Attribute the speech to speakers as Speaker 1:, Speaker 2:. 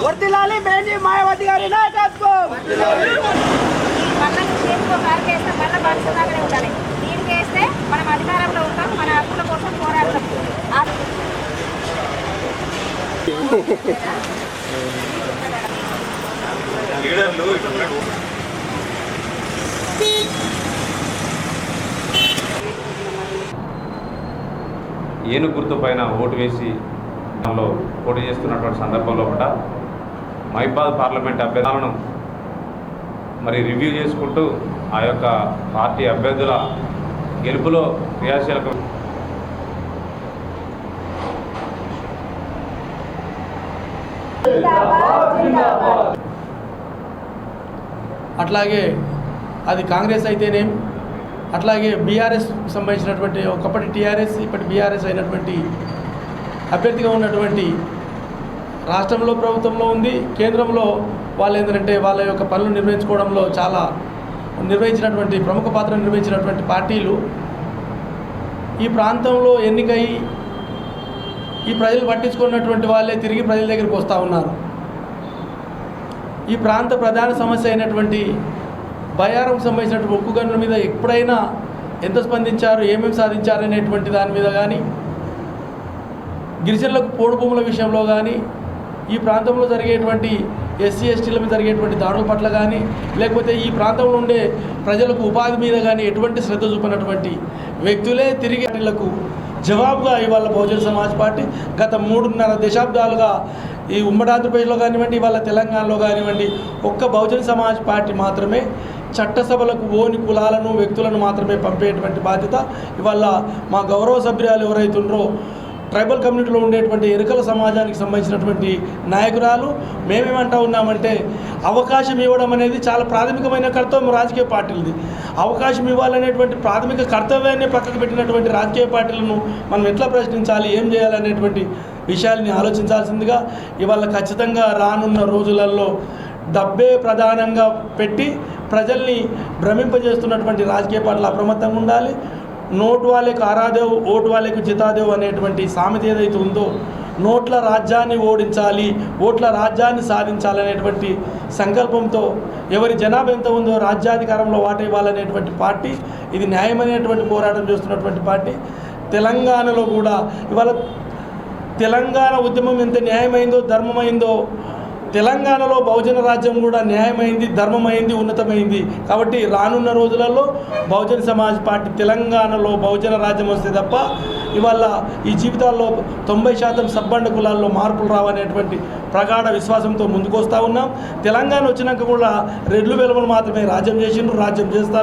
Speaker 1: వర్ధిల్లాలి మేజీ మాయావతి గారి నాయకత్వం.
Speaker 2: దీనికి వేస్తే మనం అధికారంలో ఉంటాం, మన హక్కుల కోసం పోరాడతాం.
Speaker 3: ఏనుగు గుర్తు పైన ఓటు వేసి దానిలో పోటీ చేస్తున్నటువంటి సందర్భంలో కూడా మహిబాద్ పార్లమెంట్ అభ్యర్థులను మరి రివ్యూ చేసుకుంటూ ఆ యొక్క పార్టీ అభ్యర్థుల గెలుపులో క్రియాశీలక
Speaker 4: అట్లాగే అది కాంగ్రెస్ అయితేనేం, అట్లాగే బీఆర్ఎస్ సంబంధించినటువంటి ఒకప్పటి టీఆర్ఎస్ ఇప్పటి బీఆర్ఎస్ అయినటువంటి అభ్యర్థిగా ఉన్నటువంటి రాష్ట్రంలో ప్రభుత్వంలో ఉంది, కేంద్రంలో వాళ్ళు ఏంటంటే వాళ్ళ యొక్క పనులు నిర్వహించుకోవడంలో చాలా నిర్వహించినటువంటి ప్రముఖ పాత్ర నిర్వహించినటువంటి పార్టీలు ఈ ప్రాంతంలో ఎన్నికై ఈ ప్రజలు పట్టించుకున్నటువంటి వాళ్ళే తిరిగి ప్రజల దగ్గరికి వస్తూ ఉన్నారు. ఈ ప్రాంత ప్రధాన సమస్య అయినటువంటి బయారంకు సంబంధించినటువంటి ఉక్కు గనుల మీద ఎప్పుడైనా ఎంత స్పందించారు, ఏమేమి సాధించారు అనేటువంటి దాని మీద కానీ, గిరిజనులకు పోడు భూముల విషయంలో కానీ, ఈ ప్రాంతంలో జరిగేటువంటి ఎస్సీ ఎస్టీల మీద జరిగేటువంటి దాడుల పట్ల కానీ, లేకపోతే ఈ ప్రాంతంలో ఉండే ప్రజలకు ఉపాధి మీద కానీ ఎటువంటి శ్రద్ధ చూపినటువంటి వ్యక్తులే తిరిగి వాటిలకు జవాబుగా ఇవాళ బహుజన సమాజ్ పార్టీ గత 3.5 దశాబ్దాలుగా ఈ ఉమ్మడి ఆంధ్రప్రదేశ్లో కానివ్వండి, ఇవాళ తెలంగాణలో కానివ్వండి, ఒక్క బహుజన సమాజ్ పార్టీ మాత్రమే చట్టసభలకు ఓని కులాలను వ్యక్తులను మాత్రమే పంపేటువంటి బాధ్యత ఇవాళ మా గౌరవ సభ్యురాలు ఎవరైతుండ్రో ట్రైబల్ కమ్యూనిటీలో ఉండేటువంటి ఎరుకల సమాజానికి సంబంధించినటువంటి నాయకురాలు మేమేమంటా ఉన్నామంటే అవకాశం ఇవ్వడం అనేది చాలా ప్రాథమికమైన కర్తవ్యం రాజకీయ పార్టీలది. అవకాశం ఇవ్వాలనేటువంటి ప్రాథమిక కర్తవ్యాన్ని పక్కకు పెట్టినటువంటి రాజకీయ పార్టీలను మనం ఎట్లా ప్రశ్నించాలి, ఏం చేయాలనేటువంటి విషయాల్ని ఆలోచించాల్సిందిగా ఇవాళ ఖచ్చితంగా రానున్న రోజులలో డబ్బే ప్రధానంగా పెట్టి ప్రజల్ని భ్రమింపజేస్తున్నటువంటి రాజకీయ పార్టీలు అప్రమత్తంగా ఉండాలి. నోటు వాళ్ళకు ఆరాదేవ్, ఓటు వాళ్ళకు జితాదేవ్ అనేటువంటి సామెత ఏదైతే ఉందో, నోట్ల రాజ్యాన్ని ఓడించాలి, ఓట్ల రాజ్యాన్ని సాధించాలనేటువంటి సంకల్పంతో ఎవరి జనాభా ఎంత ఉందో రాజ్యాధికారంలో వాట ఇవ్వాలనేటువంటి పార్టీ, ఇది న్యాయమైనటువంటి పోరాటం చేస్తున్నటువంటి పార్టీ. తెలంగాణలో కూడా ఇవాళ తెలంగాణ ఉద్యమం ఎంత న్యాయమైందో, ధర్మమైందో, తెలంగాణలో బహుజన రాజ్యం కూడా న్యాయమైంది, ధర్మమైంది, ఉన్నతమైంది. కాబట్టి రానున్న రోజులలో బహుజన సమాజ్ పార్టీ తెలంగాణలో బహుజన రాజ్యం వస్తే తప్ప ఇవాళ ఈ జీవితాల్లో 90% సబ్బండ కులాల్లో మార్పులు రావనేటువంటి ప్రగాఢ విశ్వాసంతో ముందుకు వస్తూ ఉన్నాం. తెలంగాణ వచ్చినాక కూడా రెడ్లు వెలువలు మాత్రమే రాజ్యం చేసిండ్రు, రాజ్యం చేస్తారు.